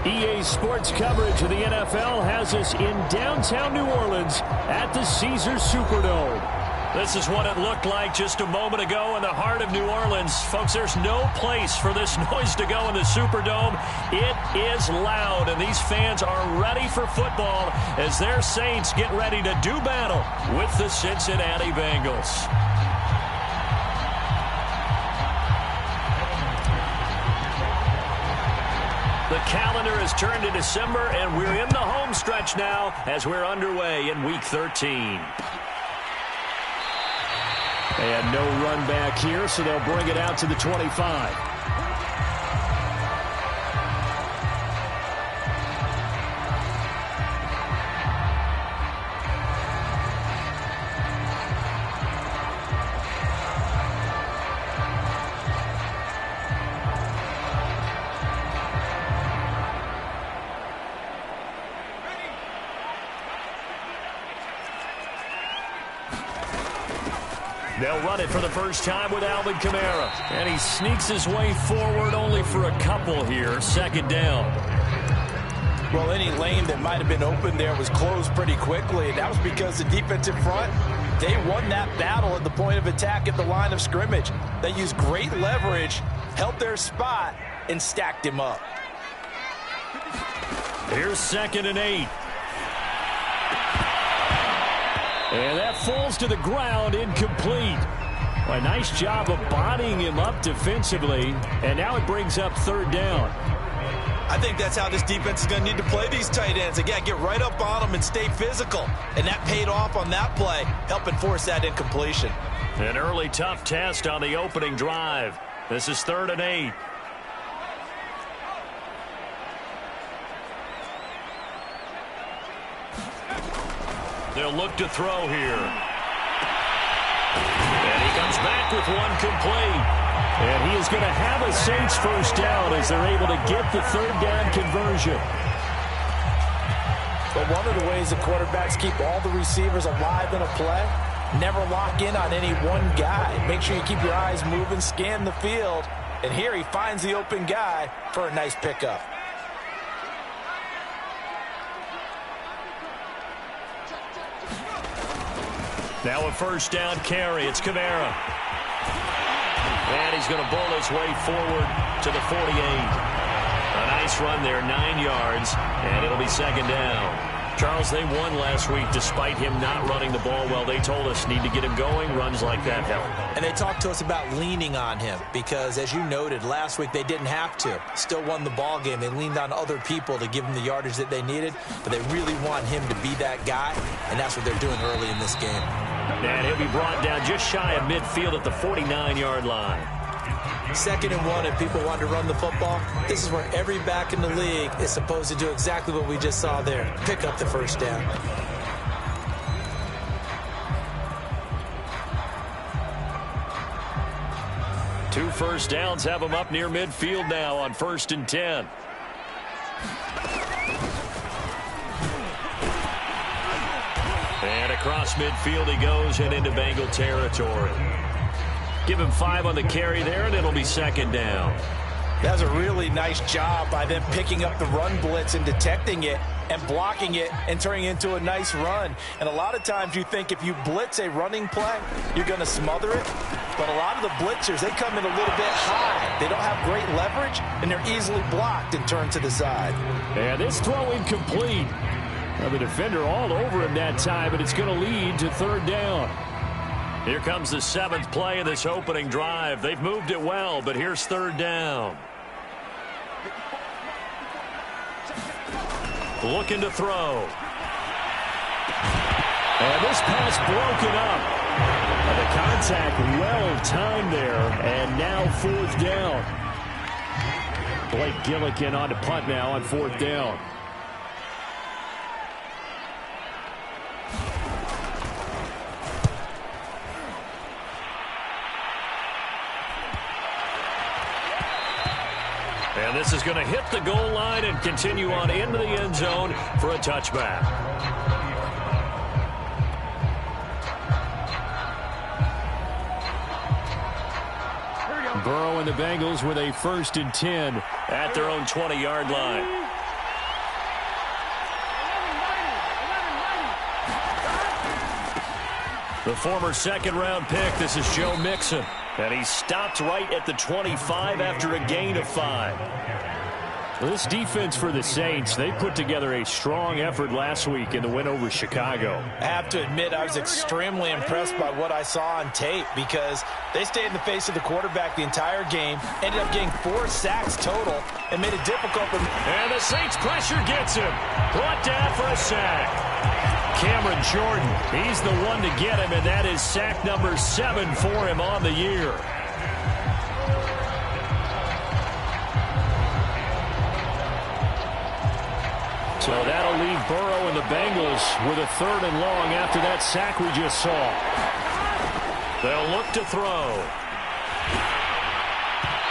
EA Sports coverage of the NFL has us in downtown New Orleans at the Caesars Superdome. This is what it looked like just a moment ago in the heart of New Orleans. Folks, there's no place for this noise to go in the Superdome. It is loud, and these fans are ready for football as their Saints get ready to do battle with the Cincinnati Bengals. The calendar has turned to December, and we're in the home stretch now as we're underway in Week 13. And no run back here, so they'll bring it out to the 25. They'll run it for the first time with Alvin Kamara. And he sneaks his way forward only for a couple here. Second down. Well, any lane that might have been open there was closed pretty quickly. And that was because the defensive front, they won that battle at the point of attack at the line of scrimmage. They used great leverage, held their spot, and stacked him up. Here's 2nd and 8. And that falls to the ground, incomplete. A nice job of bodying him up defensively, and now it brings up 3rd down. I think that's how this defense is going to need to play these tight ends. They got to get right up on them and stay physical, and that paid off on that play, helping force that incompletion. An early tough test on the opening drive. This is 3rd and 8. They'll look to throw here. And he comes back with one complete. And he is going to have a Saints first down as they're able to get the 3rd down conversion. But one of the ways the quarterbacks keep all the receivers alive in a play, never lock in on any one guy. Make sure you keep your eyes moving, scan the field. And here he finds the open guy for a nice pickup. Now a first down carry. It's Kamara. And he's going to bowl his way forward to the 48. A nice run there, 9 yards, and it'll be 2nd down. Charles, they won last week despite him not running the ball well. They told us need to get him going. Runs like that help. And they talked to us about leaning on him because, as you noted, last week they didn't have to. Still won the ball game. They leaned on other people to give them the yardage that they needed, but they really want him to be that guy, and that's what they're doing early in this game. And he'll be brought down just shy of midfield at the 49-yard line. 2nd and 1, and people want to run the football. This is where every back in the league is supposed to do exactly what we just saw there. Pick up the first down. Two first downs have him up near midfield now on 1st and 10. And across midfield he goes and into Bengal territory. Give him 5 on the carry there, and it'll be 2nd down. That was a really nice job by them picking up the run blitz and detecting it and blocking it and turning it into a nice run. And a lot of times you think if you blitz a running play, you're going to smother it. But a lot of the blitzers, they come in a little bit high. They don't have great leverage, and they're easily blocked and turned to the side. And this throw incomplete. Now the defender all over him that time, but it's going to lead to 3rd down. Here comes the 7th play of this opening drive. They've moved it well, but here's 3rd down. Looking to throw. And this pass broken up. And the contact well timed there, and now 4th down. Blake Gillikin on to punt now on 4th down. And this is going to hit the goal line and continue on into the end zone for a touchback. Burrow and the Bengals with a 1st and 10 at their own 20-yard line. The former second-round pick, this is Joe Mixon. And he stopped right at the 25 after a gain of 5. This defense for the Saints, they put together a strong effort last week in the win over Chicago. I have to admit, I was extremely impressed by what I saw on tape because they stayed in the face of the quarterback the entire game, ended up getting 4 sacks total, and made it difficult for them. And the Saints pressure gets him. Brought down for a sack. Cameron Jordan, he's the one to get him, and that is sack number 7 for him on the year. So that'll leave Burrow and the Bengals with a 3rd and long after that sack we just saw. They'll look to throw.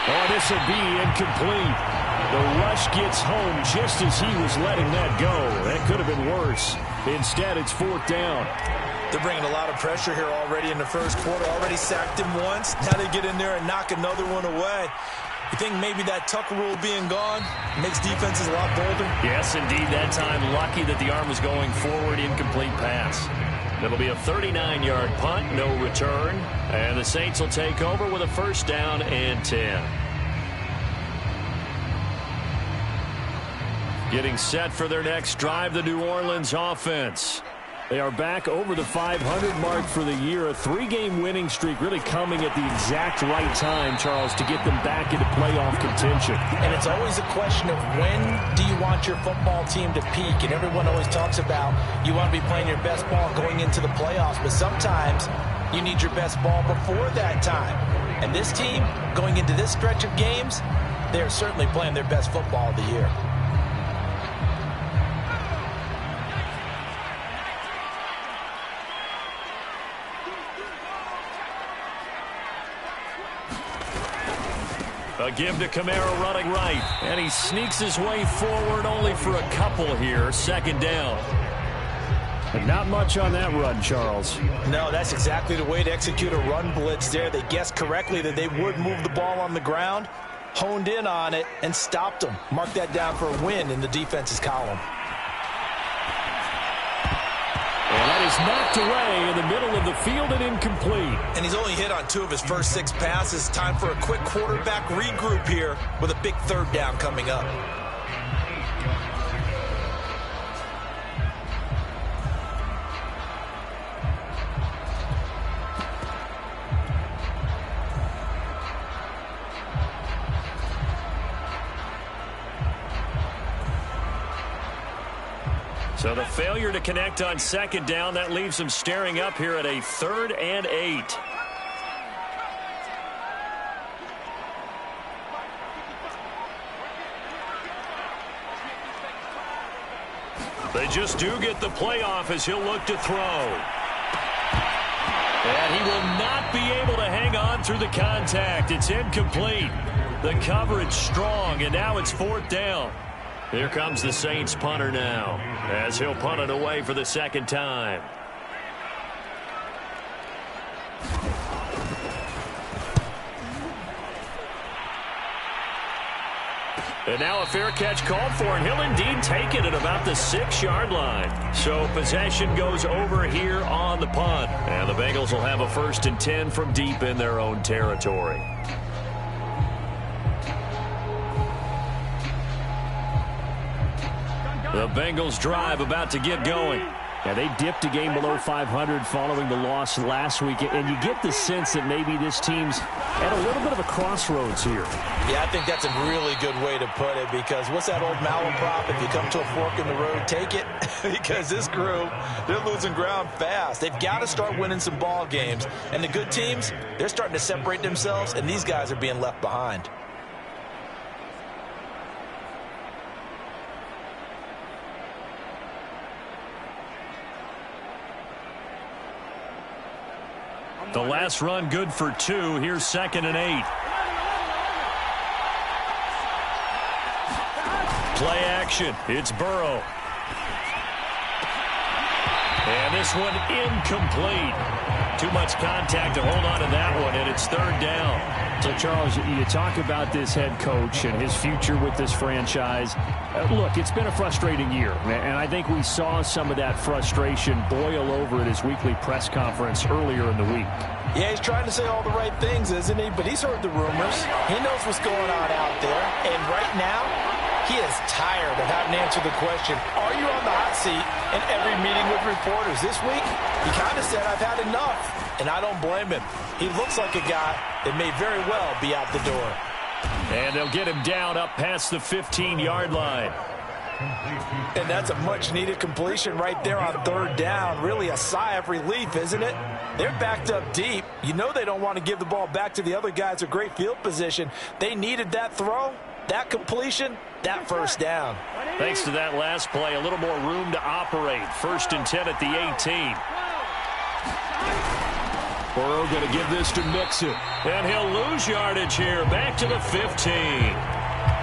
Oh, this will be incomplete. The rush gets home just as he was letting that go. That could have been worse. Instead, it's 4th down. They're bringing a lot of pressure here already in the first quarter. Already sacked him once. Now they get in there and knock another one away. You think maybe that Tucker rule being gone makes defenses a lot bolder? Yes, indeed. That time, lucky that the arm was going forward. Incomplete pass. It'll be a 39-yard punt, no return. And the Saints will take over with a 1st down and 10. Getting set for their next drive, the New Orleans offense. They are back over the 500 mark for the year. A 3-game winning streak really coming at the exact right time, Charles, to get them back into playoff contention. And it's always a question of when do you want your football team to peak? And everyone always talks about you want to be playing your best ball going into the playoffs. But sometimes you need your best ball before that time. And this team, going into this stretch of games, they're certainly playing their best football of the year. A give to Kamara running right. And he sneaks his way forward only for a couple here. 2nd down. And not much on that run, Charles. No, that's exactly the way to execute a run blitz there. They guessed correctly that they would move the ball on the ground, honed in on it, and stopped them. Mark that down for a win in the defense's column. And that is knocked away in the middle of the field and incomplete. And he's only hit on 2 of his first 6 passes. Time for a quick quarterback regroup here with a big 3rd down coming up. So the failure to connect on 2nd down, that leaves them staring up here at a 3rd and 8. They just do get the playoff as he'll look to throw. And he will not be able to hang on through the contact. It's incomplete. The coverage strong, and now it's 4th down. Here comes the Saints punter now, as he'll punt it away for the 2nd time. And now a fair catch called for, and he'll indeed take it at about the 6-yard line. So possession goes over here on the punt. And the Bengals will have a 1st and 10 from deep in their own territory. The Bengals drive about to get going. Yeah, they dipped a game below 500 following the loss last week, and you get the sense that maybe this team's at a little bit of a crossroads here. Yeah, I think that's a really good way to put it, because what's that old malaprop? If you come to a fork in the road, take it. Because this group, they're losing ground fast. They've got to start winning some ball games. And the good teams, they're starting to separate themselves, and these guys are being left behind. The last run good for 2. Here's 2nd and 8. Play action. It's Burrow. And this one incomplete. Too much contact to hold on to that one, and it's third down. So, Charles, you talk about this head coach and his future with this franchise. Look, it's been a frustrating year, and I think we saw some of that frustration boil over at his weekly press conference earlier in the week. Yeah, he's trying to say all the right things, isn't he? But he's heard the rumors. He knows what's going on out there. And right now, he is tired of having to answer the question, are you on the hot seat in every meeting with reporters? This week, he kind of said, I've had enough. And I don't blame him. He looks like a guy that may very well be out the door. And they'll get him down up past the 15-yard line. And that's a much-needed completion right there on third down. Really a sigh of relief, isn't it? They're backed up deep. You know they don't want to give the ball back to the other guys a great field position. They needed that throw, that completion, that first down. Thanks to that last play, a little more room to operate. 1st and 10 at the 18. Burrow going to give this to Mixon. And he'll lose yardage here. Back to the 15.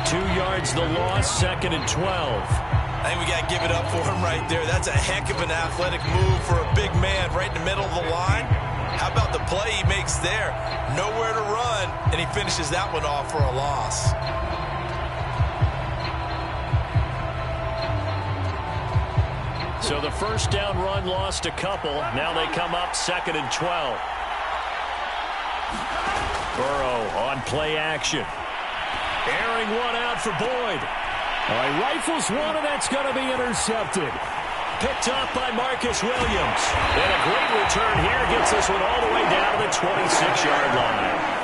2 yards the loss, 2nd and 12. I think we got to give it up for him right there. That's a heck of an athletic move for a big man right in the middle of the line. How about the play he makes there? Nowhere to run, and he finishes that one off for a loss. So the first down run lost a couple. Now they come up 2nd and 12. Burrow on play action. Airing one out for Boyd. All right, rifles one, and that's going to be intercepted. Picked up by Marcus Williams. And a great return here gets this one all the way down to the 26-yard line.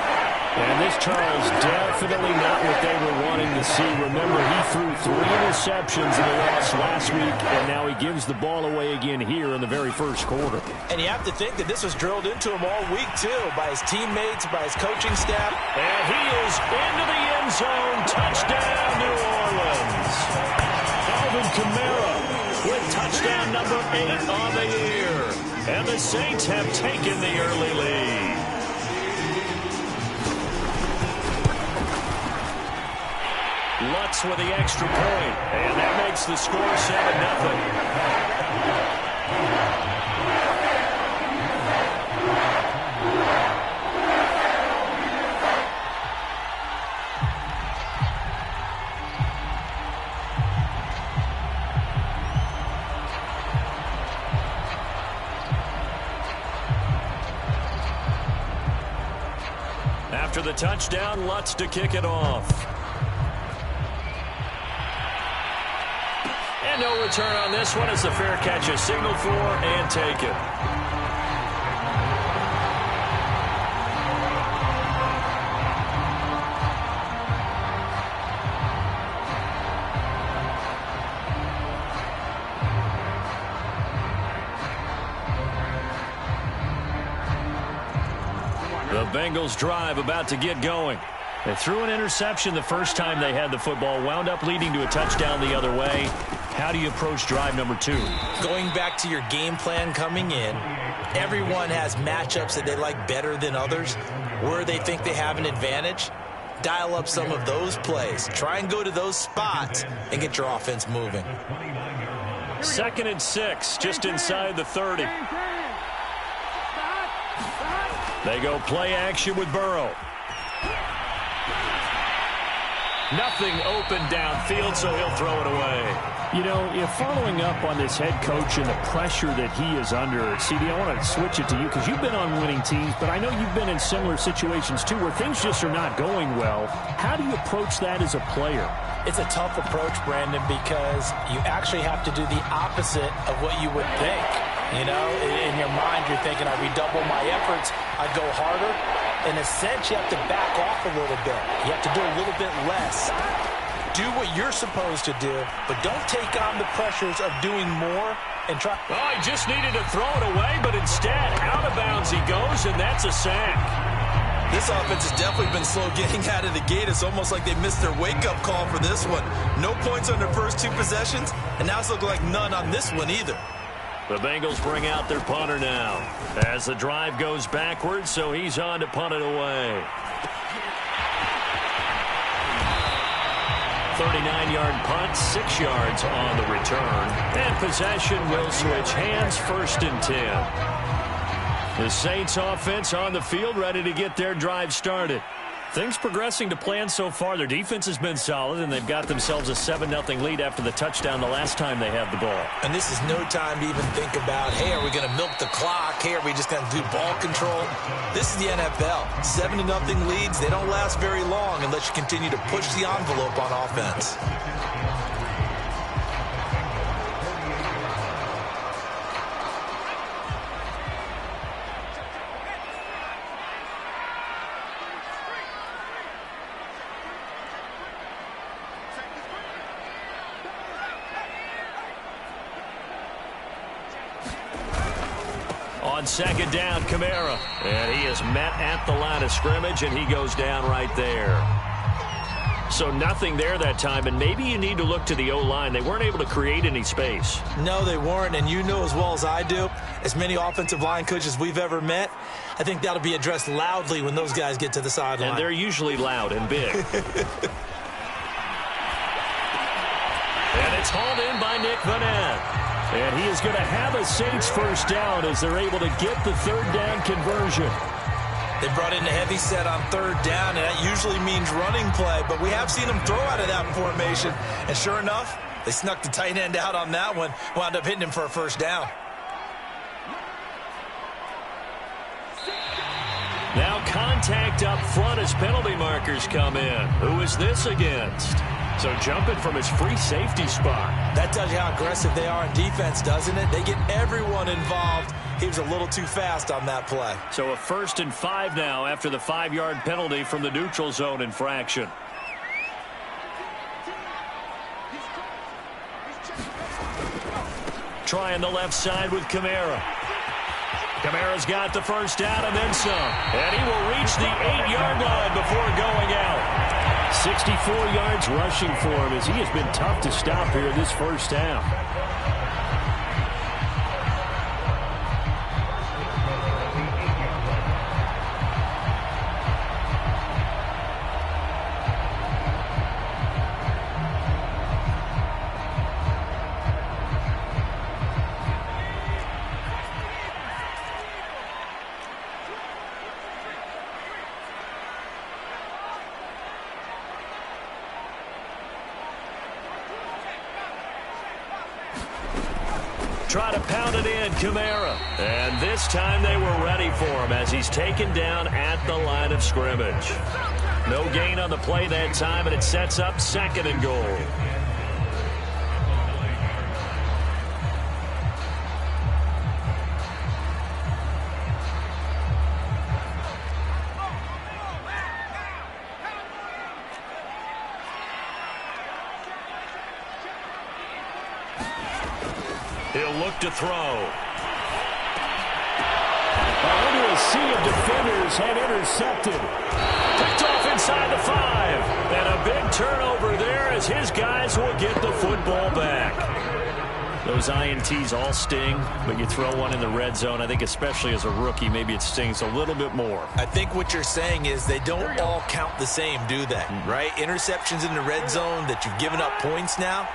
And this, Charles, definitely not what they were wanting to see. Remember, he threw 3 interceptions in the loss last week, and now he gives the ball away again here in the very first quarter. And you have to think that this was drilled into him all week, too, by his teammates, by his coaching staff. And he is into the end zone. Touchdown, New Orleans. Alvin Kamara with touchdown number 8 on the year. And the Saints have taken the early lead. Lutz with the extra point, and that makes the score 7-0. After the touchdown, Lutz to kick it off. And no return on this one. It's a fair catch, a signal for, and take it. The Bengals drive about to get going. They threw an interception the first time they had the football, wound up leading to a touchdown the other way. How do you approach drive number 2? Going back to your game plan coming in, everyone has matchups that they like better than others, where they think they have an advantage. Dial up some of those plays. Try and go to those spots and get your offense moving. 2nd and 6, just inside the 30. They go play action with Burrow. Nothing open downfield, so he'll throw it away. You know, following up on this head coach and the pressure that he is under, CD, I want to switch it to you because you've been on winning teams, but I know you've been in similar situations too where things just are not going well. How do you approach that as a player? It's a tough approach, Brandon, because you actually have to do the opposite of what you would think. You know, in your mind, you're thinking, I redouble my efforts, I go harder. In a sense, you have to back off a little bit. You have to do a little bit less. Do what you're supposed to do, but don't take on the pressures of doing more and try. Oh, he just needed to throw it away, but instead, out of bounds he goes, and that's a sack. This offense has definitely been slow getting out of the gate. It's almost like they missed their wake-up call for this one. No points on their first 2 possessions, and now it's looking like none on this one either. The Bengals bring out their punter now as the drive goes backwards, so he's on to punt it away. 39-yard punt, 6 yards on the return. And possession will switch hands, 1st and 10. The Saints offense on the field, ready to get their drive started. Things progressing to plan so far. Their defense has been solid, and they've got themselves a 7-0 lead after the touchdown the last time they had the ball. And this is no time to even think about, hey, are we going to milk the clock? Hey, are we just going to do ball control? This is the NFL. 7-0 leads, they don't last very long unless you continue to push the envelope on offense. On second down, Kamara. And he is met at the line of scrimmage, and he goes down right there. So nothing there that time, and maybe you need to look to the O-line. They weren't able to create any space. No, they weren't, and you know as well as I do, as many offensive line coaches we've ever met, I think that'll be addressed loudly when those guys get to the sideline. And they're usually loud and big. And it's hauled in by Nick Vanette. And he is going to have a Saints first down as they're able to get the third down conversion. They brought in a heavy set on third down, and that usually means running play, but we have seen them throw out of that formation. And sure enough, they snuck the tight end out on that one, wound up hitting him for a first down. Now contact up front as penalty markers come in. Who is this against? So jumping from his free safety spot. That tells you how aggressive they are in defense, doesn't it? They get everyone involved. He was a little too fast on that play. So a 1st and 5 now after the 5-yard penalty from the neutral zone infraction. Trying the left side with Kamara. Kamara's got the first down and then some. And he will reach the 8-yard line before going out. 64 yards rushing for him as he has been tough to stop here this first down. Try to pound it in, Kamara. And this time they were ready for him as he's taken down at the line of scrimmage. No gain on the play that time, and it sets up 2nd and goal. He'll look to throw. Into a sea of defenders and intercepted. Picked off inside the 5. And a big turnover there as his guys will get the football back. Those INTs all sting, but you throw one in the red zone, I think especially as a rookie, maybe it stings a little bit more. I think what you're saying is they don't all count the same, do they? Right? Interceptions in the red zone that you've given up points now,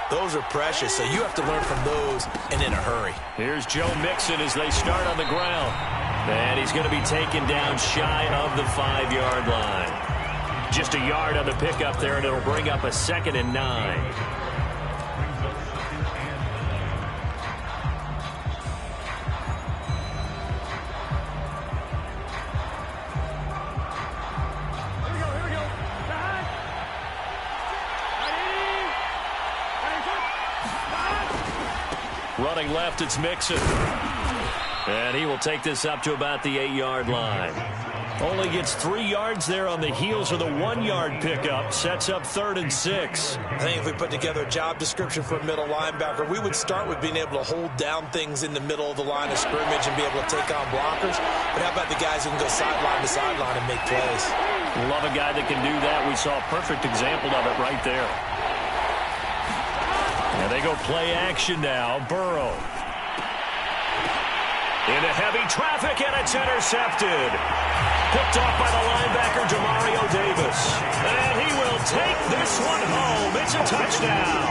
those are precious, so you have to learn from those and in a hurry. Here's Joe Mixon as they start on the ground. And he's going to be taken down shy of the 5-yard line. Just a yard on the pickup there, and it'll bring up a 2nd and 9. Running left, it's Mixon. And he will take this up to about the 8-yard line. Only gets 3 yards there on the heels of the 1-yard pickup. Sets up 3rd and 6. I think if we put together a job description for a middle linebacker, we would start with being able to hold down things in the middle of the line of scrimmage and be able to take on blockers. But how about the guys who can go sideline to sideline and make plays? Love a guy that can do that. We saw a perfect example of it right there. And they go play action now. Burrow. Into heavy traffic, and it's intercepted. Picked off by the linebacker, Demario Davis. And he will take this one home. It's a touchdown.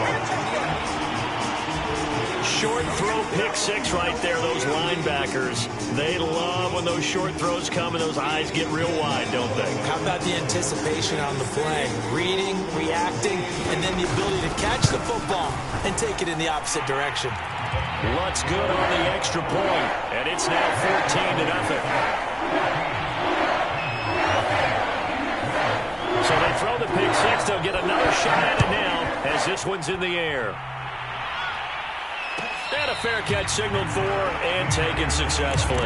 short throw pick six right there, those linebackers. They love when those short throws come and those eyes get real wide, don't they? How about the anticipation on the play? Reading, reacting, and then the ability to catch the football and take it in the opposite direction. Looks good on the extra point, and it's now 14-0. So they throw the pick six. They'll get another shot at it now as this one's in the air. And a fair catch signaled for and taken successfully.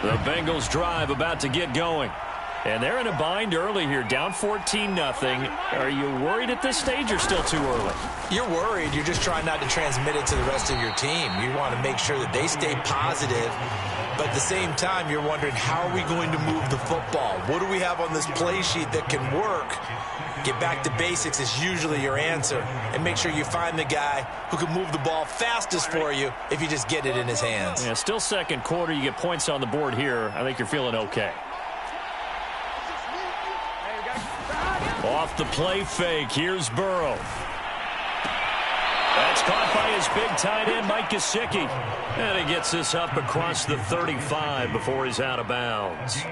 The Bengals drive about to get going. And they're in a bind early here, down 14-0. Are you worried at this stage or still too early? You're worried. You're just trying not to transmit it to the rest of your team. You want to make sure that they stay positive. But at the same time, you're wondering, how are we going to move the football? What do we have on this play sheet that can work? Get back to basics is usually your answer. And make sure you find the guy who can move the ball fastest for you if you just get it in his hands. Yeah, still second quarter. You get points on the board here. I think you're feeling okay. Off the play fake, here's Burrow. That's caught by his big tight end, Mike Gesicki. And he gets this up across the 35 before he's out of bounds.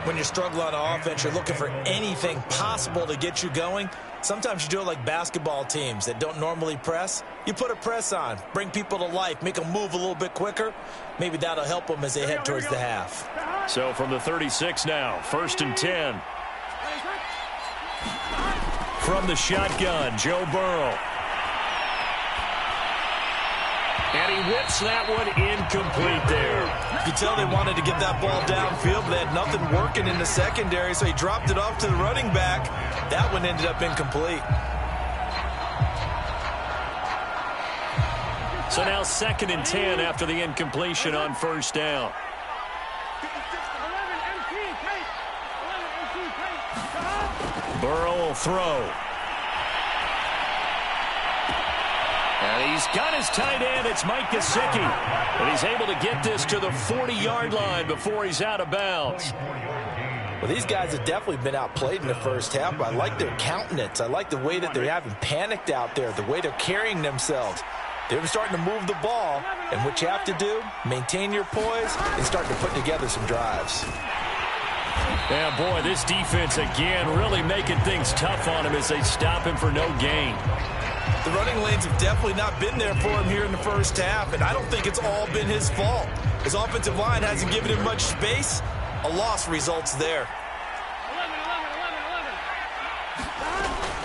When you're struggling on offense, you're looking for anything possible to get you going. Sometimes you do it like basketball teams that don't normally press. You put a press on, bring people to life, make them move a little bit quicker. Maybe that'll help them as they head towards the half. So from the 36 now, 1st and 10. From the shotgun, Joe Burrow. And he whips that one incomplete there. You can tell they wanted to get that ball downfield, but they had nothing working in the secondary, so he dropped it off to the running back. That one ended up incomplete. So now 2nd and 10 after the incompletion on 1st down. Burrow will throw. And he's got his tight end. It's Mike Gesicki. And he's able to get this to the 40-yard line before he's out of bounds. Well, these guys have definitely been outplayed in the first half, but I like their countenance. I like the way that they haven't panicked out there, the way they're carrying themselves. They're starting to move the ball, and what you have to do, maintain your poise and start to put together some drives. Yeah, boy, this defense again really making things tough on him as they stop him for no gain. The running lanes have definitely not been there for him here in the first half, and I don't think it's all been his fault. His offensive line hasn't given him much space. A loss results there.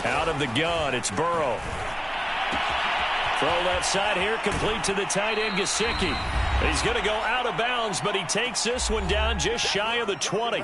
Out of the gun, it's Burrow. Throw left side here, complete to the tight end, Gesicki. He's going to go out of bounds, but he takes this one down just shy of the 20.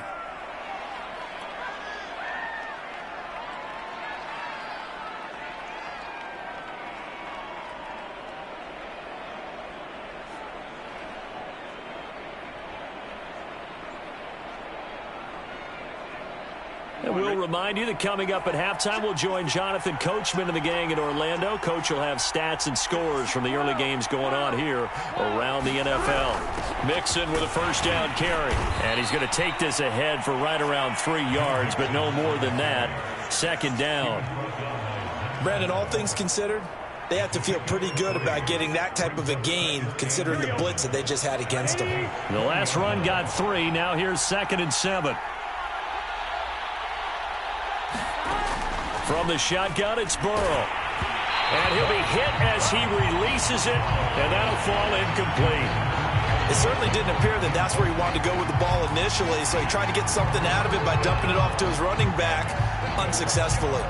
And we'll remind you that coming up at halftime, we'll join Jonathan Coachman and the gang in Orlando. Coach will have stats and scores from the early games going on here around the NFL. Mixon with a 1st down carry. And he's going to take this ahead for right around 3 yards, but no more than that. 2nd down. Brandon, all things considered, they have to feel pretty good about getting that type of a gain, considering the blitz that they just had against them. The last run got 3. Now here's 2nd and 7. From the shotgun, it's Burrow. And he'll be hit as he releases it, and that'll fall incomplete. It certainly didn't appear that that's where he wanted to go with the ball initially, so he tried to get something out of it by dumping it off to his running back unsuccessfully.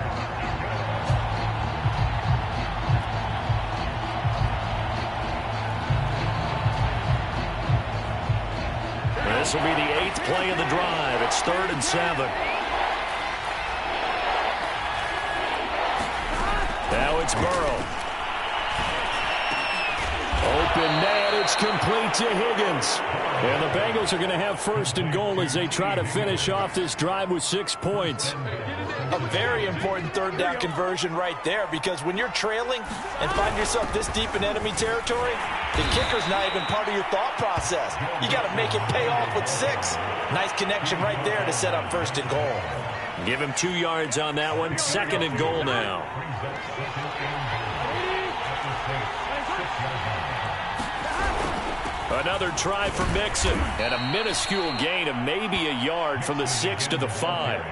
This will be the 8th play of the drive. It's 3rd and 7. Now it's Burrow. Open net, it's complete to Higgins. And the Bengals are going to have first and goal as they try to finish off this drive with 6 points. A very important third down conversion right there, because when you're trailing and find yourself this deep in enemy territory, the kicker's not even part of your thought process. You got to make it pay off with 6. Nice connection right there to set up first and goal. Give him 2 yards on that one. Second and goal now. Another try for Mixon. And a minuscule gain of maybe a yard from the 6 to the 5.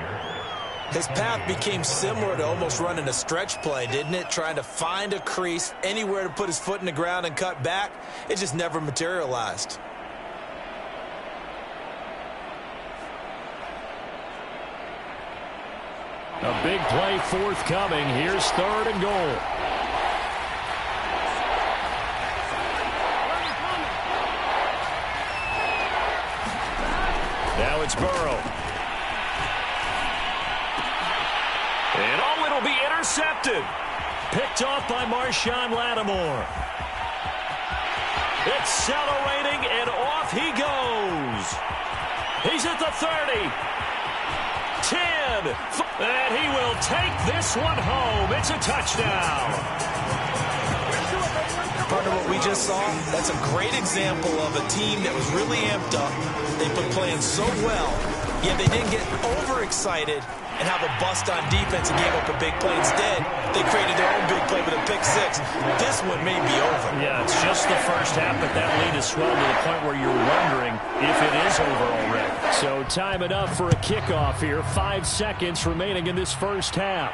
His path became similar to almost running a stretch play, didn't it? Trying to find a crease, anywhere to put his foot in the ground and cut back. It just never materialized. A big play forthcoming. Here's third and goal. Now it's Burrow. And oh, it'll be intercepted. Picked off by Marshawn Lattimore. Accelerating, and off he goes. He's at the 30. 10. And he will take this one home. It's a touchdown. Partner, what we just saw, that's a great example of a team that was really amped up. They've been playing so well, yet they didn't get overexcited and have a bust on defense and gave up a big play. Instead, they created their own big play with a pick 6. This one may be over. Yeah, it's just the first half, but that lead is swelled to the point where you're wondering if it is over already. So time it up for a kickoff here. 5 seconds remaining in this first half.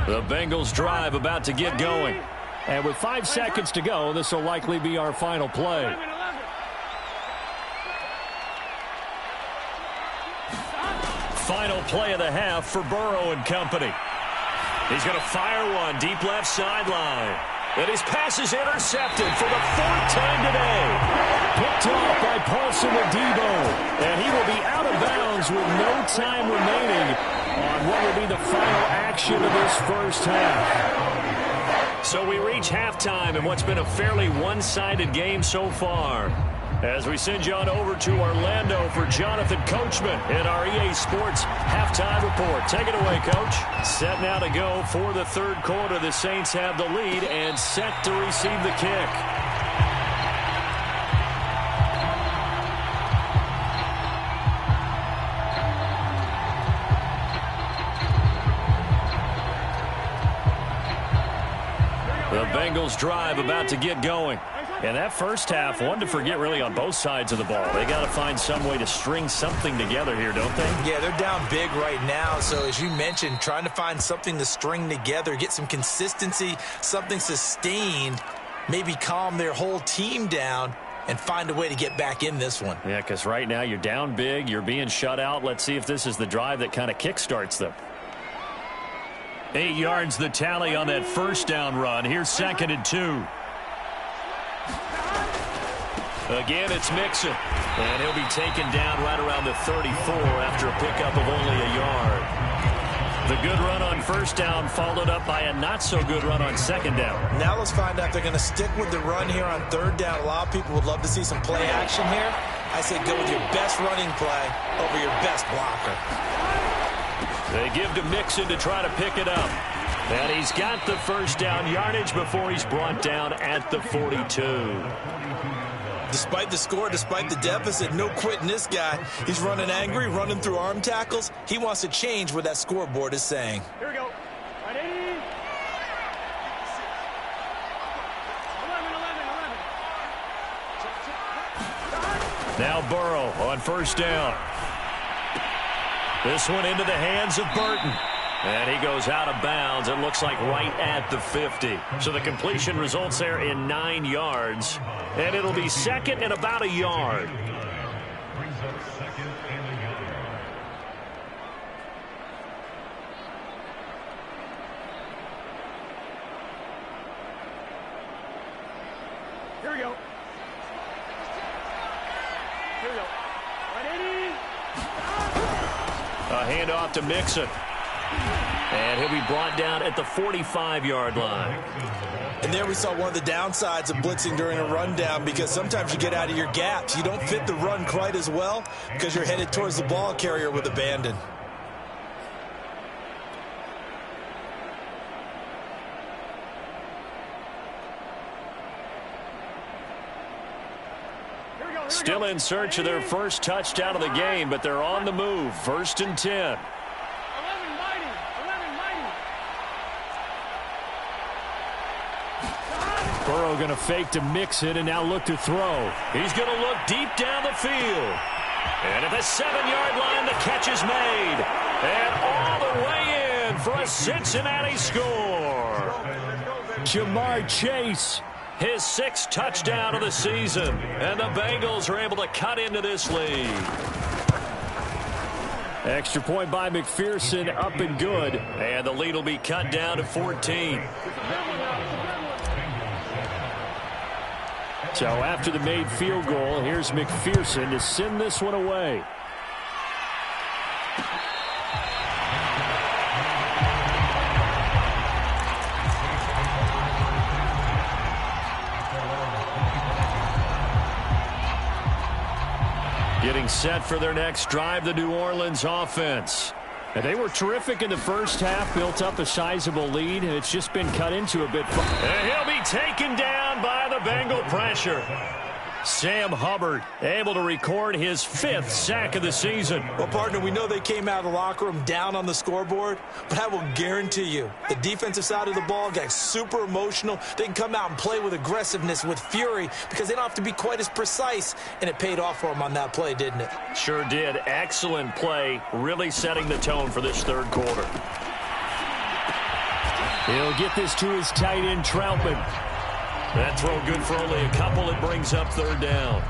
The Bengals drive about to get going. And with 5 seconds to go, this will likely be our final play. Final play of the half for Burrow and company. He's going to fire one deep left sideline. And his pass is intercepted for the 4th time today. Picked off by Paulson Adebo. And he will be out of bounds with no time remaining on what will be the final action of this first half. So we reach halftime in what's been a fairly one-sided game so far. As we send you on over to Orlando for Jonathan Coachman in our EA Sports halftime report. Take it away, Coach. Set now to go for the third quarter. The Saints have the lead and set to receive the kick. The Bengals drive about to get going. And that first half, one to forget really on both sides of the ball. They got to find some way to string something together here, don't they? Yeah, they're down big right now. So as you mentioned, trying to find something to string together, get some consistency, something sustained, maybe calm their whole team down and find a way to get back in this one. Yeah, because right now you're down big, you're being shut out. Let's see if this is the drive that kind of kickstarts them. 8 yards the tally on that first down run. Here's 2nd and 2. Again, it's Mixon. And he'll be taken down right around the 34 after a pickup of only a yard. The good run on first down followed up by a not-so-good run on second down. Now let's find out if they're going to stick with the run here on third down. A lot of people would love to see some play action here. I say go with your best running play over your best blocker. They give to Mixon to try to pick it up. And he's got the first down yardage before he's brought down at the 42. Despite the score, despite the deficit, no quitting this guy. He's running angry, running through arm tackles. He wants to change what that scoreboard is saying. Here we go. Ready? 11. Now Burrow on first down. This one into the hands of Burton. And he goes out of bounds. It looks like right at the 50. So the completion results there in 9 yards. And it'll be second and about a yard. Here we go. Here we go. 180. A handoff to Mixon. And he'll be brought down at the 45-yard line. And there we saw one of the downsides of blitzing during a rundown, because sometimes you get out of your gaps. You don't fit the run quite as well because you're headed towards the ball carrier with abandon. Still in search of their first touchdown of the game, but they're on the move. 1st and 10. Burrow going to fake to mix it and now look to throw. He's going to look deep down the field. And at the 7-yard line, the catch is made. And all the way in for a Cincinnati score. Jamar Chase. His 6th touchdown of the season. And the Bengals are able to cut into this lead. Extra point by McPherson, up and good. And the lead will be cut down to 14. So after the made field goal, here's McPherson to send this one away. Getting set for their next drive, the New Orleans offense. And they were terrific in the first half, built up a sizable lead, and it's just been cut into a bit. And he'll be taken down by the Bengal pressure. Sam Hubbard able to record his 5th sack of the season. Well, partner, we know they came out of the locker room down on the scoreboard, but I will guarantee you the defensive side of the ball got super emotional. They can come out and play with aggressiveness, with fury, because they don't have to be quite as precise, and it paid off for them on that play, didn't it? Sure did. Excellent play, really setting the tone for this 3rd quarter. He'll get this to his tight end, Troutman. That throw good for only a couple. It brings up 3rd down.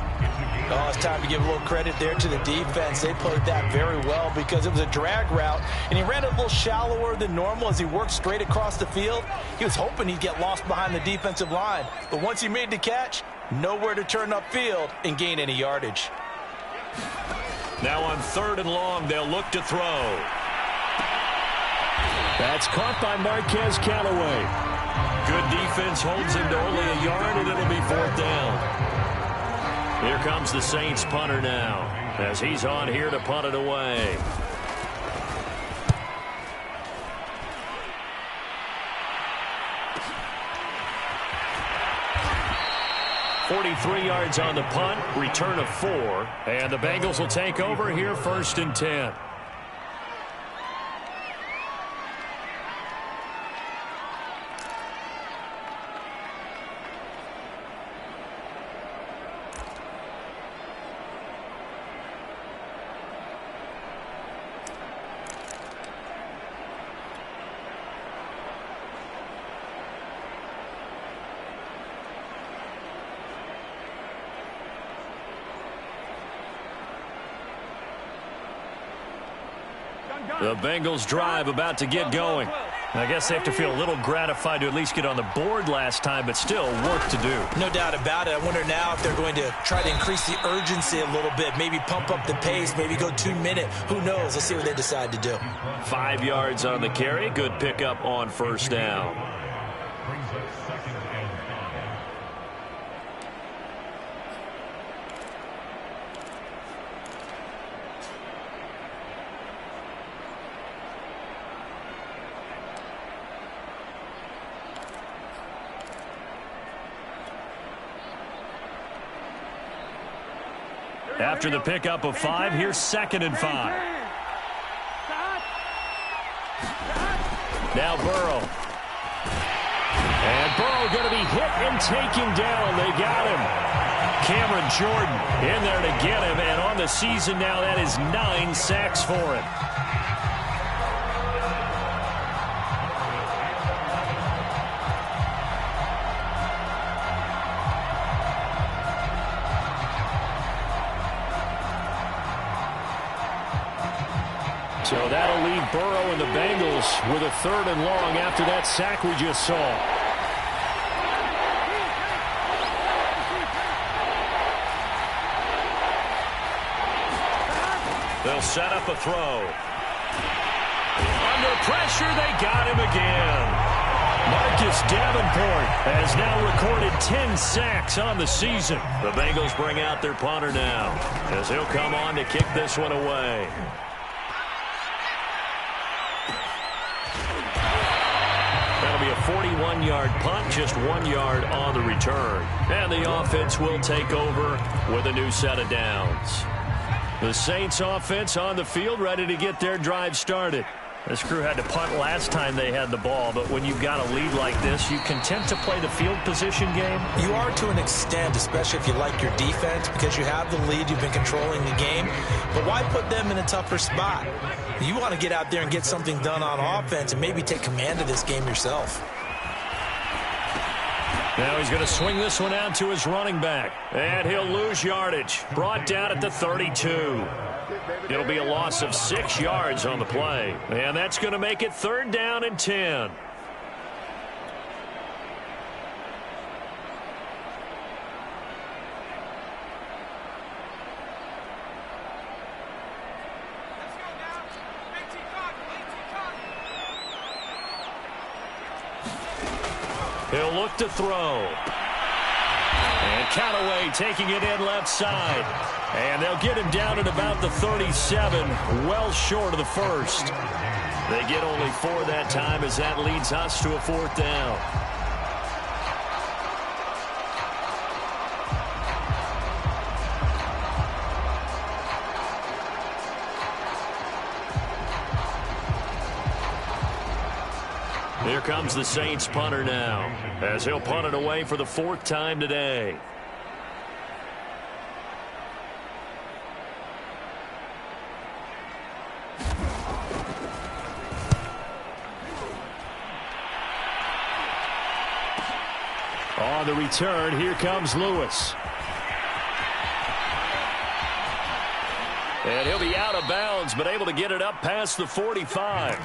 Oh, it's time to give a little credit there to the defense. They played that very well because it was a drag route, and he ran it a little shallower than normal as he worked straight across the field. He was hoping he'd get lost behind the defensive line, but once he made the catch, nowhere to turn upfield and gain any yardage. Now on 3rd and long, they'll look to throw. That's caught by Marquez Callaway. Good defense holds him to only a yard, and it'll be 4th down. Here comes the Saints punter now, as he's on here to punt it away. .43 yards on the punt, return of 4, and the Bengals will take over here 1st and 10. The Bengals drive about to get going. I guess they have to feel a little gratified to at least get on the board last time, but still work to do. No doubt about it. I wonder now if they're going to try to increase the urgency a little bit, maybe pump up the pace, maybe go 2-minute. Who knows? Let's see what they decide to do. 5 yards on the carry. Good pickup on 1st down. After the pickup of 5, here's 2nd and 5. Now Burrow. And Burrow going to be hit and taken down. They got him. Cameron Jordan in there to get him. And on the season now, that is 9 sacks for him. So that'll leave Burrow and the Bengals with a 3rd and long after that sack we just saw. They'll set up a throw. Under pressure, they got him again. Marcus Davenport has now recorded 10 sacks on the season. The Bengals bring out their punter now, as he'll come on to kick this one away. That'll be a 41-yard punt, just 1 yard on the return. And the offense will take over with a new set of downs. The Saints offense on the field, ready to get their drive started. This crew had to punt last time they had the ball, but when you've got a lead like this, you content to play the field position game? You are to an extent, especially if you like your defense, because you have the lead, you've been controlling the game. But why put them in a tougher spot? You want to get out there and get something done on offense and maybe take command of this game yourself. Now he's going to swing this one out to his running back. And he'll lose yardage. Brought down at the 32. It'll be a loss of 6 yards on the play. And that's going to make it 3rd down and 10. He'll look to throw. And Callaway taking it in left side. And they'll get him down at about the 37, well short of the first. They get only 4 that time as that leads us to a 4th down. Here comes the Saints punter now, as he'll punt it away for the 4th time today. On the return, here comes Lewis. And he'll be out of bounds, but able to get it up past the 45.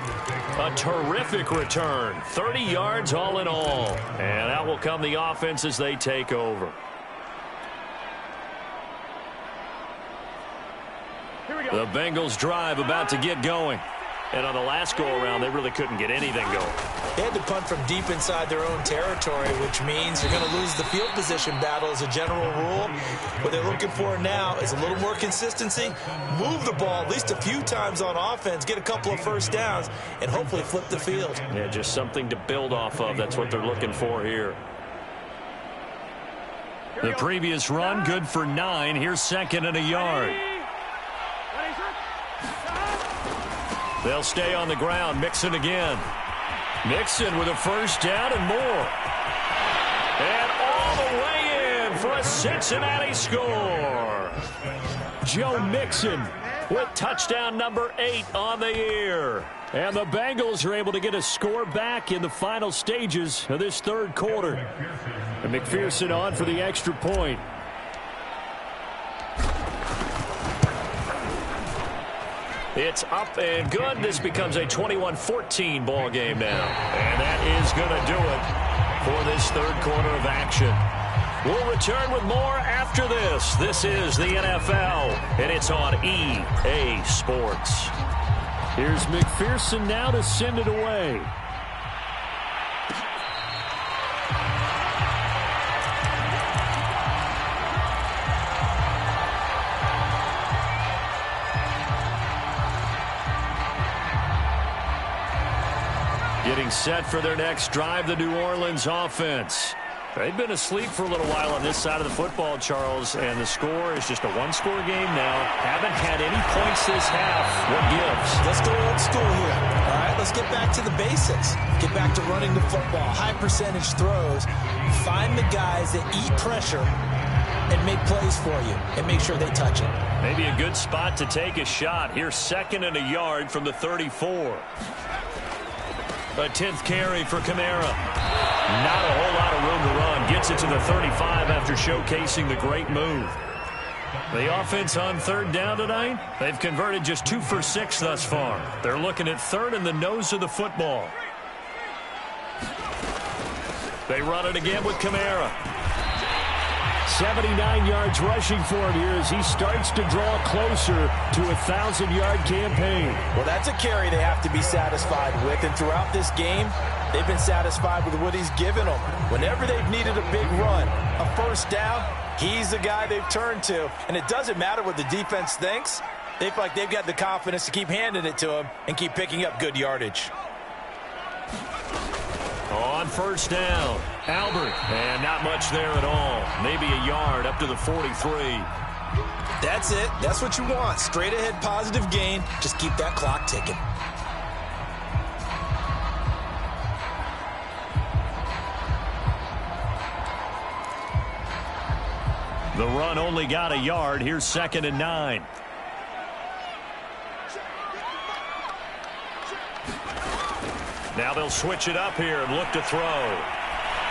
A terrific return. 30 yards all in all. And out will come the offense as they take over. Here we go. The Bengals drive about to get going. And on the last go-around, they really couldn't get anything going. They had to punt from deep inside their own territory, which means you're going to lose the field position battle as a general rule. What they're looking for now is a little more consistency, move the ball at least a few times on offense, get a couple of first downs, and hopefully flip the field. Yeah, just something to build off of. That's what they're looking for here. The previous run, good for 9. Here's 2nd and a yard. They'll stay on the ground. Mixon again. Mixon with a first down and more. And all the way in for a Cincinnati score. Joe Mixon with touchdown number 8 on the year. And the Bengals are able to get a score back in the final stages of this 3rd quarter. And McPherson on for the extra point. It's up and good. This becomes a 21-14 ball game now. And that is going to do it for this 3rd quarter of action. We'll return with more after this. This is the NFL, and it's on EA Sports. Here's McPherson now to send it away. Getting set for their next drive, the New Orleans offense. They've been asleep for a little while on this side of the football, Charles, and the score is just a 1-score game now. Haven't had any points this half. What gives? Let's go old school here. All right, let's get back to the basics. Get back to running the football, high percentage throws. Find the guys that eat pressure and make plays for you and make sure they touch it. Maybe a good spot to take a shot. Here's 2nd and a yard from the 34. A 10th carry for Kamara. Not a whole lot of room to run. Gets it to the 35 after showcasing the great move. The offense on third down tonight, they've converted just 2 for 6 thus far. They're looking at third in the nose of the football. They run it again with Kamara. 79 yards rushing for him here as he starts to draw closer to a 1,000-yard campaign. Well, that's a carry they have to be satisfied with, and throughout this game, they've been satisfied with what he's given them. Whenever they've needed a big run, a first down, he's the guy they've turned to. And it doesn't matter what the defense thinks. They feel like they've got the confidence to keep handing it to him and keep picking up good yardage. On first down, Albert, and not much there at all. Maybe a yard up to the 43. That's it. That's what you want. Straight ahead positive gain. Just keep that clock ticking. The run only got a yard. Here's 2nd and 9. Now they'll switch it up here and look to throw.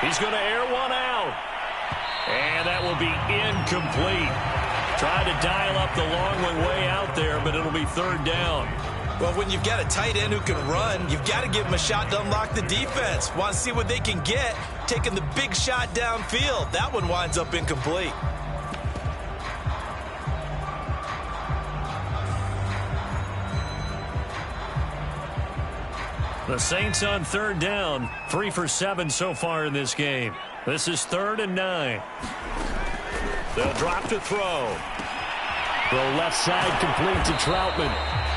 He's going to air one out. And that will be incomplete. Try to dial up the long one way out there, but it'll be 3rd down. Well, when you've got a tight end who can run, you've got to give him a shot to unlock the defense. Want to see what they can get, taking the big shot downfield. That one winds up incomplete. The Saints on 3rd down, 3 for 7 so far in this game. This is 3rd and 9. They'll drop to throw. The left side complete to Troutman.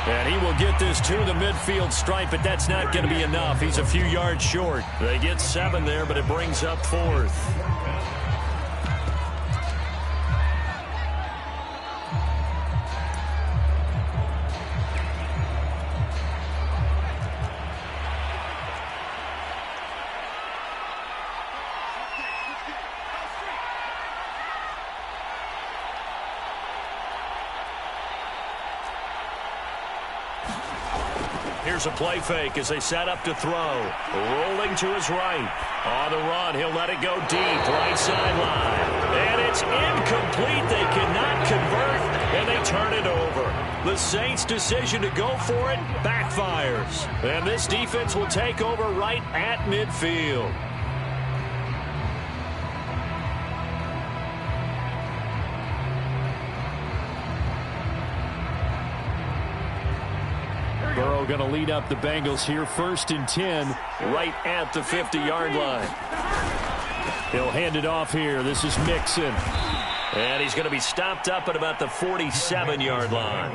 And he will get this to the midfield stripe, but that's not going to be enough. He's a few yards short. They get 7 there, but it brings up 4th. Here's a play fake as they set up to throw. Rolling to his right. On the run, he'll let it go deep. Right sideline. And it's incomplete. They cannot convert, and they turn it over. The Saints' decision to go for it backfires. And this defense will take over right at midfield. Burrow going to lead up the Bengals here, 1st and 10, right at the 50-yard line. He'll hand it off here. This is Mixon. And he's going to be stopped up at about the 47-yard line.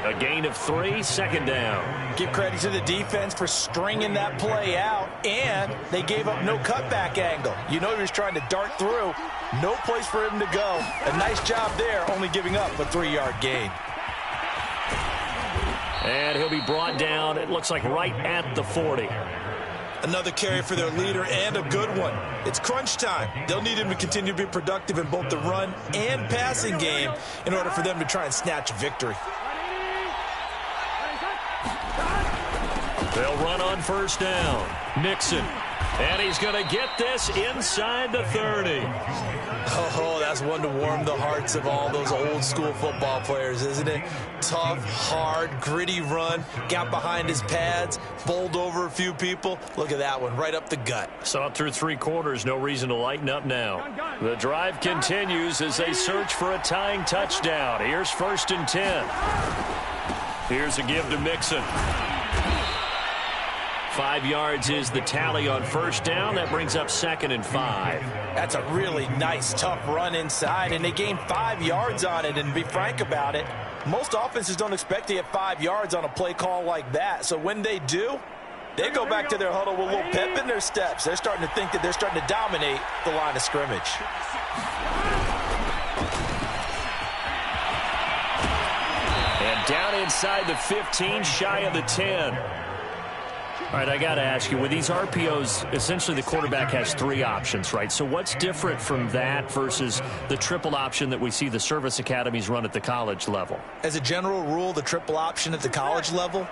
A gain of 3, 2nd down. Give credit to the defense for stringing that play out, and they gave up no cutback angle. You know he was trying to dart through. No place for him to go. A nice job there, only giving up a 3-yard gain. And he'll be brought down, it looks like, right at the 40. Another carry for their leader, and a good one. It's crunch time. They'll need him to continue to be productive in both the run and passing game in order for them to try and snatch a victory. They'll run on first down. Mixon. And he's going to get this inside the 30. Oh, that's one to warm the hearts of all those old school football players, isn't it? Tough, hard, gritty run. Got behind his pads, bowled over a few people. Look at that one, right up the gut. Saw it through 3 quarters. No reason to lighten up now. The drive continues as they search for a tying touchdown. Here's 1st and 10. Here's a give to Mixon. 5 yards is the tally on first down. That brings up 2nd and 5. That's a really nice, tough run inside, and they gained 5 yards on it. And to be frank about it, most offenses don't expect to get 5 yards on a play call like that. So when they do, they go back to their huddle with a little pep in their steps. They're starting to think that they're starting to dominate the line of scrimmage. And down inside the 15, shy of the 10. All right, I got to ask you, with these RPOs, essentially the quarterback has 3 options, right? So what's different from that versus the triple option that we see the service academies run at the college level? As a general rule, the triple option at the college level,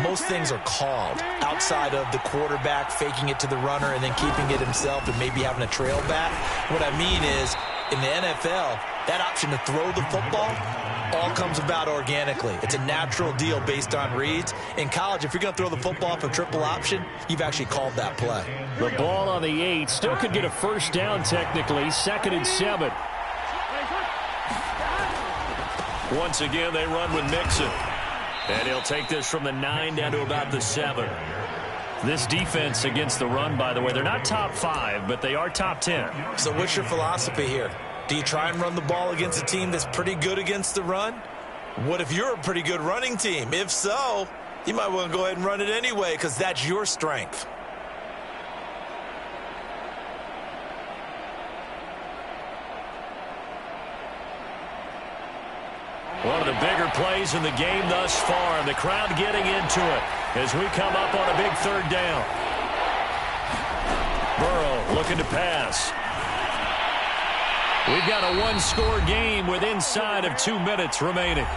most things are called outside of the quarterback faking it to the runner and then keeping it himself and maybe having a trail back. What I mean is, in the NFL, that option to throw the football all comes about organically. It's a natural deal based on reads. In college, if you're going to throw the football off a triple option, you've actually called that play. The ball on the 8. Still could get a first down technically. 2nd and 7. Once again, they run with Mixon. And he'll take this from the 9 down to about the 7. This defense against the run, by the way, they're not top 5, but they are top 10. So what's your philosophy here? Do you try and run the ball against a team that's pretty good against the run? What if you're a pretty good running team? If so, you might want to go ahead and run it anyway because that's your strength. One of the bigger plays in the game thus far. The crowd getting into it as we come up on a big 3rd down. Burrow looking to pass. We've got a 1-score game with inside of 2 minutes remaining.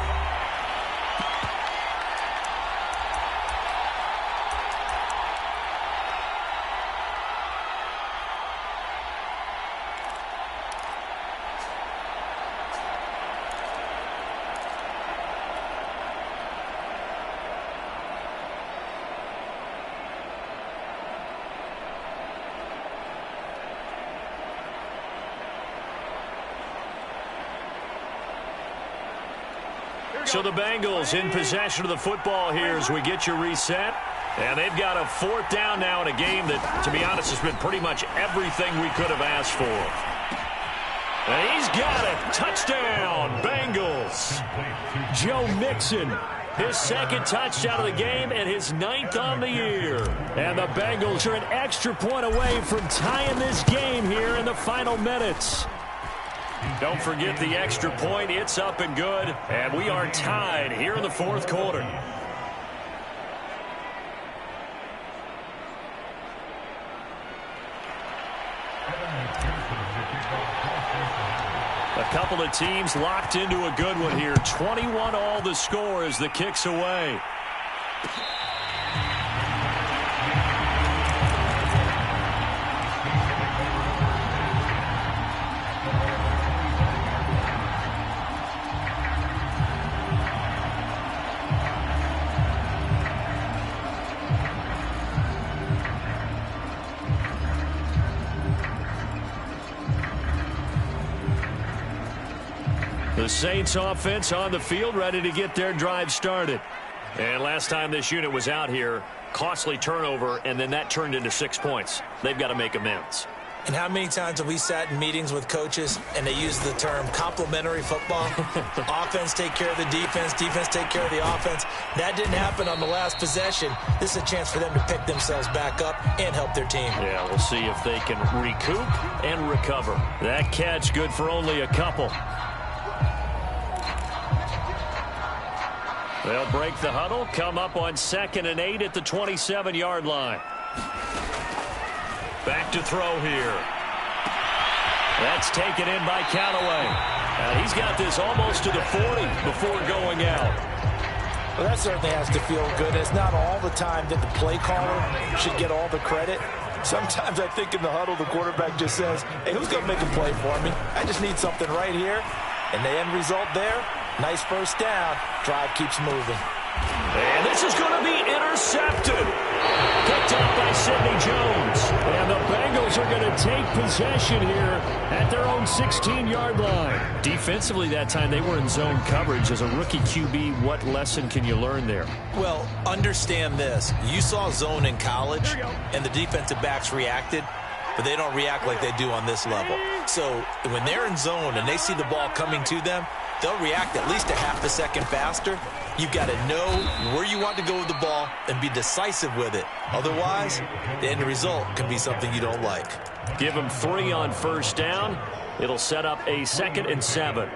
So the Bengals in possession of the football here as we get you reset. And they've got a 4th down now in a game that, to be honest, has been pretty much everything we could have asked for. And he's got it. Touchdown, Bengals. Joe Mixon, His 2nd touchdown of the game and his 9th on the year. and the Bengals are an extra point away from tying this game here in the final minutes. Don't forget the extra point. It's up and good. And we are tied here in the 4th quarter. A couple of teams locked into a good one here. 21 all the score as the kick's away. The Saints offense on the field, ready to get their drive started. And last time this unit was out here, costly turnover, and then that turned into 6 points. They've got to make amends. And how many times have we sat in meetings with coaches and they use the term complementary football? Offense take care of the defense, defense take care of the offense. That didn't happen on the last possession. This is a chance for them to pick themselves back up and help their team. Yeah, we'll see if they can recoup and recover. That catch good for only a couple. They'll break the huddle, come up on 2nd and 8 at the 27-yard line. Back to throw here. That's taken in by Callaway. He's got this almost to the 40 before going out. Well, that certainly has to feel good. It's not all the time that the play caller should get all the credit. Sometimes I think in the huddle, the quarterback just says, hey, who's going to make a play for me? I just need something right here. And the end result there, nice first down. Drive keeps moving. And this is going to be intercepted. Picked up by Sidney Jones. And the Bengals are going to take possession here at their own 16-yard line. Defensively that time, they were in zone coverage. As a rookie QB, what lesson can you learn there? Well, understand this. You saw zone in college, and the defensive backs reacted, but they don't react like they do on this level. So when they're in zone and they see the ball coming to them, they'll react at least a half a second faster. You've got to know where you want to go with the ball and be decisive with it. Otherwise, the end result can be something you don't like. Give them 3 on first down. It'll set up a 2nd and 7.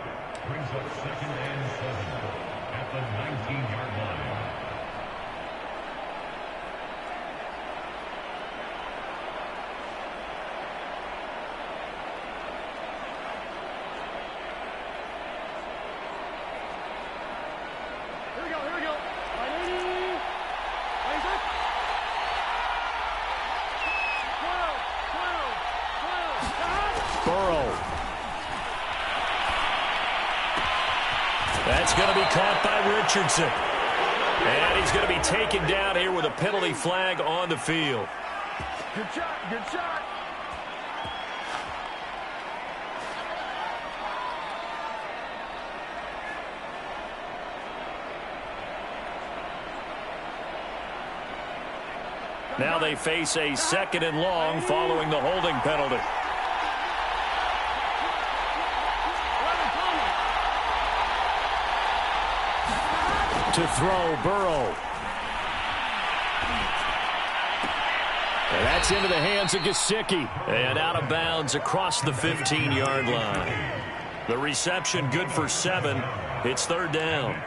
That's going to be caught by Richardson. And he's going to be taken down here with a penalty flag on the field. Good shot, good shot. Now they face a 2nd and long following the holding penalty. To throw, Burrow. And that's into the hands of Gesicki. And out of bounds across the 15-yard line. The reception good for 7. It's 3rd down.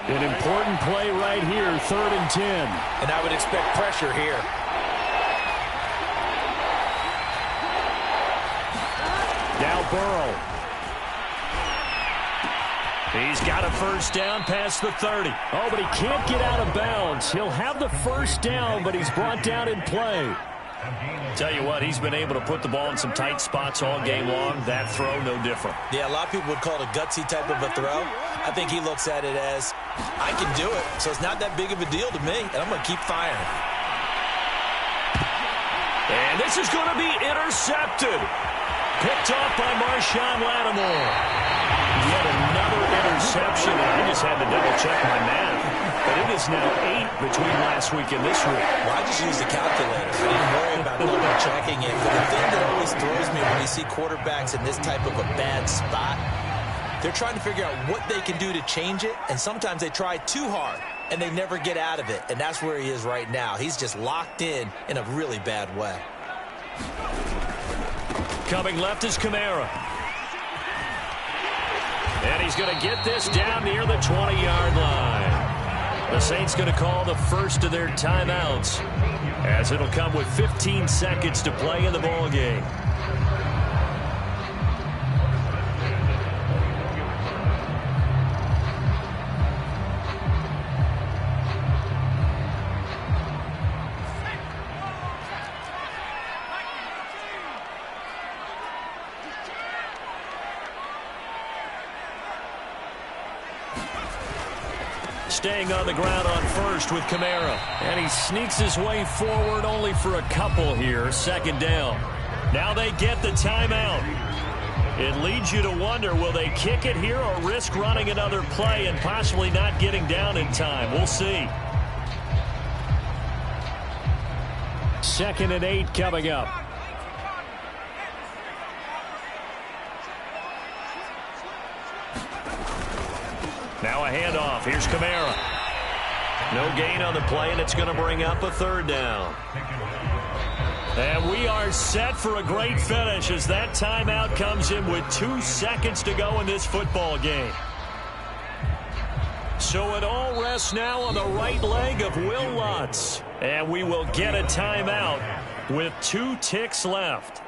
An important play right here, 3rd and 10. And I would expect pressure here. Now Burrow. He's got a 1st down past the 30. Oh, but he can't get out of bounds. He'll have the 1st down, but he's brought down in play. Tell you what, he's been able to put the ball in some tight spots all game long. That throw, no different. Yeah, a lot of people would call it a gutsy type of a throw. I think he looks at it as, I can do it, so it's not that big of a deal to me, and I'm going to keep firing. And this is going to be intercepted. Picked off by Marshawn Lattimore. Yet another interception. I just had to double-check my math. But it is now 8 between last week and this week. Well, I just used the calculator. I didn't worry about double-checking it. But the thing that always throws me when you see quarterbacks in this type of a bad spot, they're trying to figure out what they can do to change it, and sometimes they try too hard, and they never get out of it. And that's where he is right now. He's just locked in a really bad way. Coming left is Kamara. And he's going to get this down near the 20-yard line. The Saints going to call the first of their timeouts, as it'll come with 15 seconds to play in the ball game. Staying on the ground on first with Kamara. And he sneaks his way forward only for a couple here. 2nd down. Now they get the timeout. It leads you to wonder, will they kick it here or risk running another play and possibly not getting down in time? We'll see. 2nd and 8 coming up. Now a handoff. Here's Kamara. No gain on the play, and it's going to bring up a 3rd down. And we are set for a great finish as that timeout comes in with 2 seconds to go in this football game. So it all rests now on the right leg of Will Lutz. And we will get a timeout with 2 ticks left.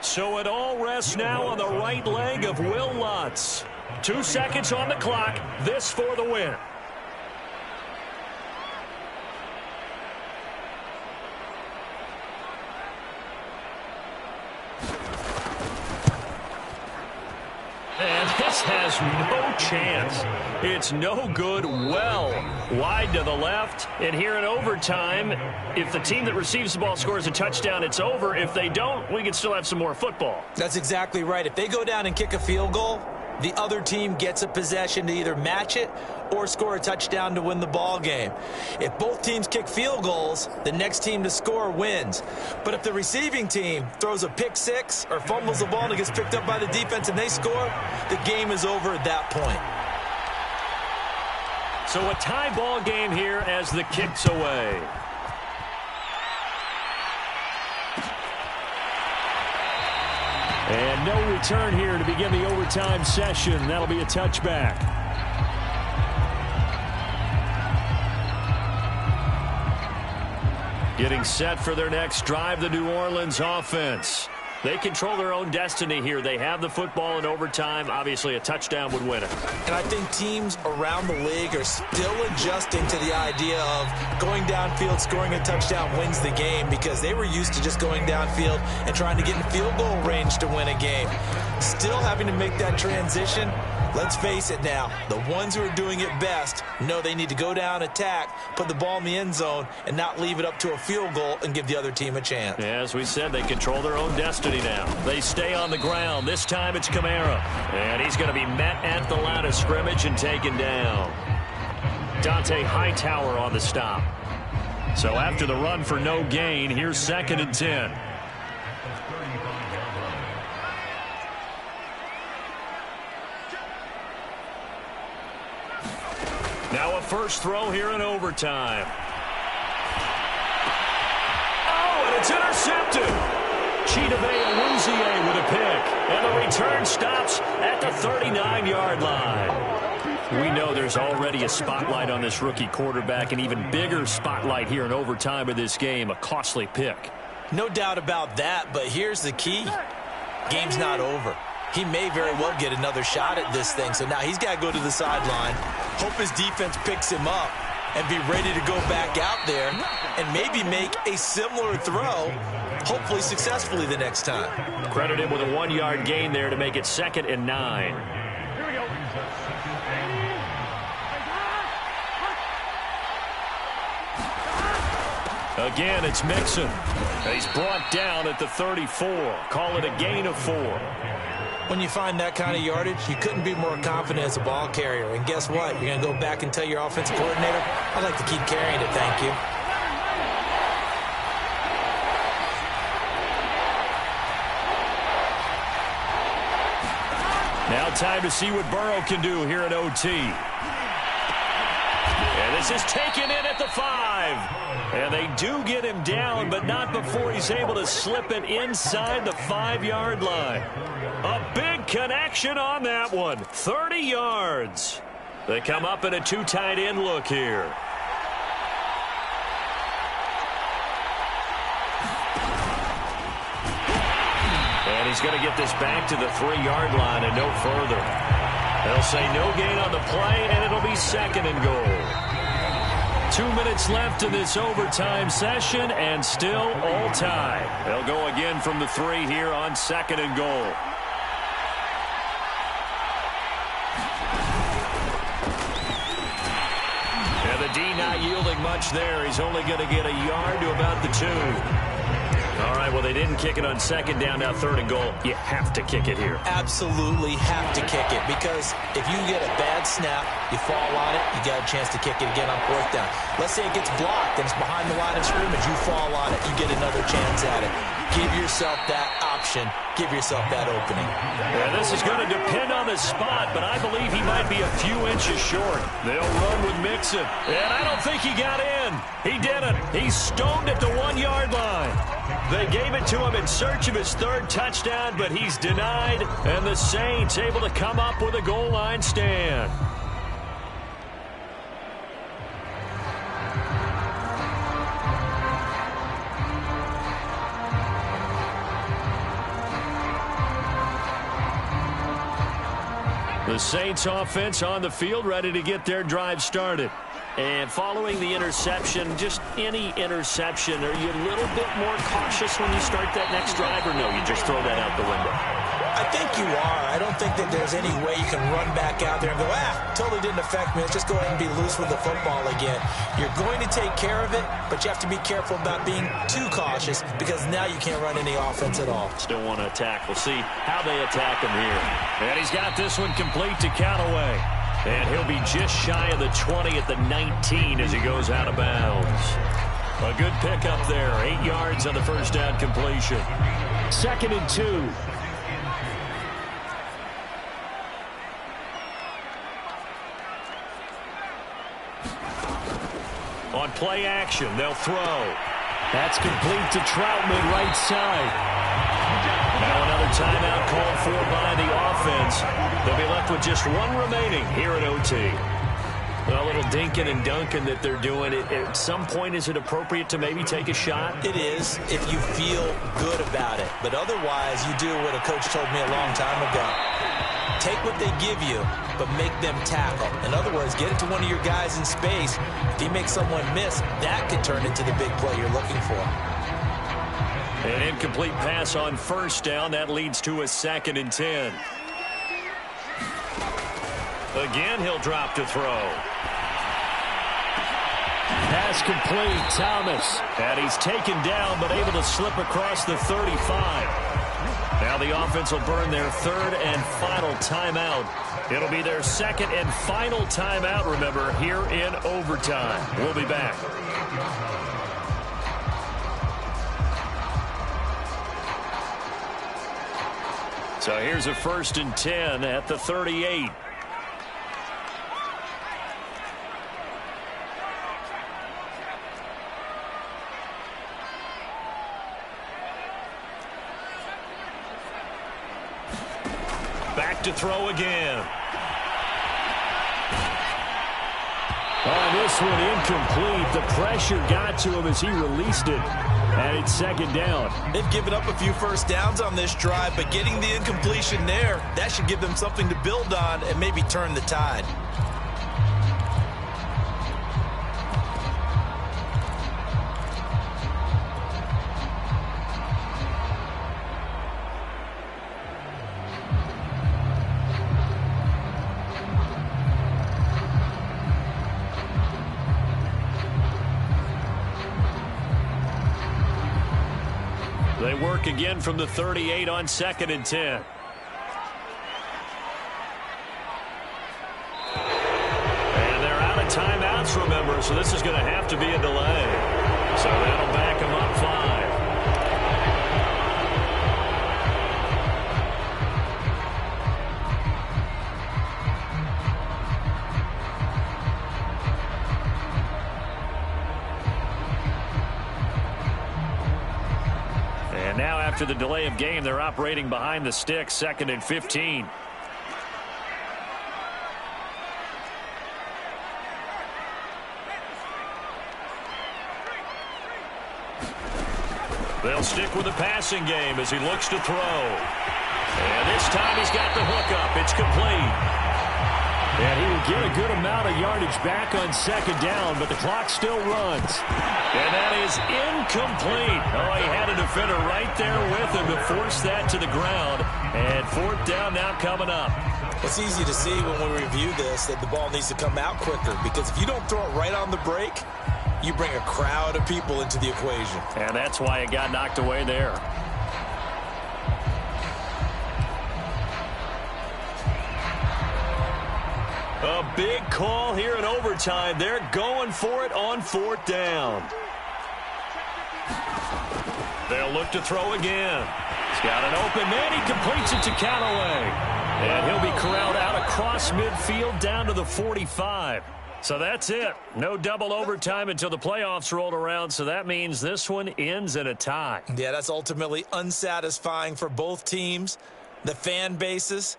So it all rests now on the right leg of Will Lutz. 2 seconds on the clock. This for the win. And this has no chance. It's no good. Well wide to the left. And here in overtime, if the team that receives the ball scores a touchdown, it's over. If they don't, we can still have some more football. That's exactly right. If they go down and kick a field goal, the other team gets a possession to either match it or score a touchdown to win the ball game. If both teams kick field goals, the next team to score wins. But if the receiving team throws a pick six or fumbles the ball and it gets picked up by the defense and they score, the game is over at that point. So a tie ball game here as the kick's away. And no return here to begin the overtime session. That'll be a touchback. Getting set for their next drive, the New Orleans offense. They control their own destiny here. They have the football in overtime. Obviously, a touchdown would win it. And I think teams around the league are still adjusting to the idea of going downfield, scoring a touchdown wins the game, because they were used to just going downfield and trying to get in field goal range to win a game. Still having to make that transition. Let's face it now, the ones who are doing it best know they need to go down, attack, put the ball in the end zone, and not leave it up to a field goal and give the other team a chance. As we said, they control their own destiny now. They stay on the ground. This time it's Kamara. And he's going to be met at the line of scrimmage and taken down. Dante Hightower on the stop. So after the run for no gain, here's 2nd and 10. Now a first throw here in overtime. Oh, and it's intercepted. Chidobe Awuzie with a pick. And the return stops at the 39-yard line. We know there's already a spotlight on this rookie quarterback, an even bigger spotlight here in overtime of this game, a costly pick. No doubt about that, but here's the key. Game's not over. He may very well get another shot at this thing, so now he's got to go to the sideline, hope his defense picks him up, and be ready to go back out there and maybe make a similar throw, hopefully successfully the next time. Credit him with a 1-yard gain there to make it 2nd and 9. Here we go. Again, it's Mixon. He's brought down at the 34. Call it a gain of 4. When you find that kind of yardage, you couldn't be more confident as a ball carrier. And guess what? You're going to go back and tell your offensive coordinator, I'd like to keep carrying it, thank you. Now time to see what Burrow can do here in OT. And this is taken in at the 5. And they do get him down, but not before he's able to slip it inside the 5-yard line. A big connection on that one. 30 yards. They come up in a 2 tight end look here. And he's going to get this back to the 3-yard line and no further. They'll say no gain on the play, and it'll be 2nd and goal. 2 minutes left in this overtime session, and still all tied. They'll go again from the 3 here on 2nd and goal. And the D not yielding much there. He's only going to get a yard to about the 2. All right, well, they didn't kick it on 2nd down, now 3rd and goal. You have to kick it here. Absolutely have to kick it, because if you get a bad snap, you fall on it, you got a chance to kick it again on 4th down. Let's say it gets blocked and it's behind the line of scrimmage. You fall on it, you get another chance at it. Give yourself that option. Give yourself that opening. Yeah, this is going to depend on the spot, but I believe he might be a few inches short. They'll run with Mixon, and I don't think he got in. He didn't. He's stoned at the 1-yard line. They gave it to him in search of his 3rd touchdown, but he's denied, and the Saints able to come up with a goal line stand. The Saints offense on the field, ready to get their drive started. And following the interception, just any interception, are you a little bit more cautious when you start that next drive, or no, you just throw that out the window? I think you are. I don't think that there's any way you can run back out there and go, totally didn't affect me. Let's just go ahead and be loose with the football again. You're going to take care of it, but you have to be careful about being too cautious, because now you can't run any offense at all. Still want to attack. We'll see how they attack him here. And he's got this one complete to Callaway. And he'll be just shy of the 20 at the 19 as he goes out of bounds. A good pickup there. 8 yards on the first down completion. 2nd and 2. On play action, they'll throw. That's complete to Troutman, right side. Now another timeout called for by the offense. They'll be left with just 1 remaining here at OT. A little dinking and dunking that they're doing. At some point, is it appropriate to maybe take a shot? It is if you feel good about it. But otherwise, you do what a coach told me a long time ago. Take what they give you, but make them tackle. In other words, get it to one of your guys in space. If he makes someone miss, that could turn into the big play you're looking for. An incomplete pass on first down. That leads to a 2nd and 10. Again, he'll drop to throw. Pass complete, Thomas. And he's taken down, but able to slip across the 35. Now the offense will burn their 3rd and final timeout. It'll be their 2nd and final timeout, remember, here in overtime. We'll be back. So here's a 1st and 10 at the 38. Back to throw again. On this one, incomplete. The pressure got to him as he released it. And it's 2nd down. They've given up a few first downs on this drive, but getting the incompletion there, that should give them something to build on and maybe turn the tide. They work again from the 38 on 2nd and 10. And they're out of timeouts, remember, so this is going to have to be a delay. So that'll back them up 5. And now after the delay of game, they're operating behind the sticks, 2nd and 15. They'll stick with the passing game as he looks to throw. And this time he's got the hook up. It's complete. And he will get a good amount of yardage back on 2nd down, but the clock still runs. And that is incomplete. Oh, he had a defender right there with him to force that to the ground. And 4th down now coming up. It's easy to see when we review this that the ball needs to come out quicker, because if you don't throw it right on the break, you bring a crowd of people into the equation. And that's why it got knocked away there. A big call here in overtime. They're going for it on 4th down. They'll look to throw again. He's got an open man. He completes it to Callaway. And he'll be corralled out across midfield down to the 45. So that's it. No double overtime until the playoffs rolled around, so that means this one ends in a tie. Yeah, that's ultimately unsatisfying for both teams, the fan bases.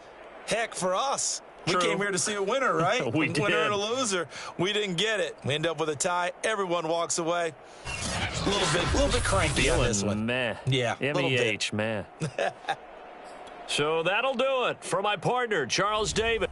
Heck, for us. True. We came here to see a winner, right? We did. Winner and a loser. We didn't get it. We end up with a tie. Everyone walks away. A little bit cranky on this one. Meh. Yeah, M-E-H, meh. So that'll do it for my partner, Charles Davis.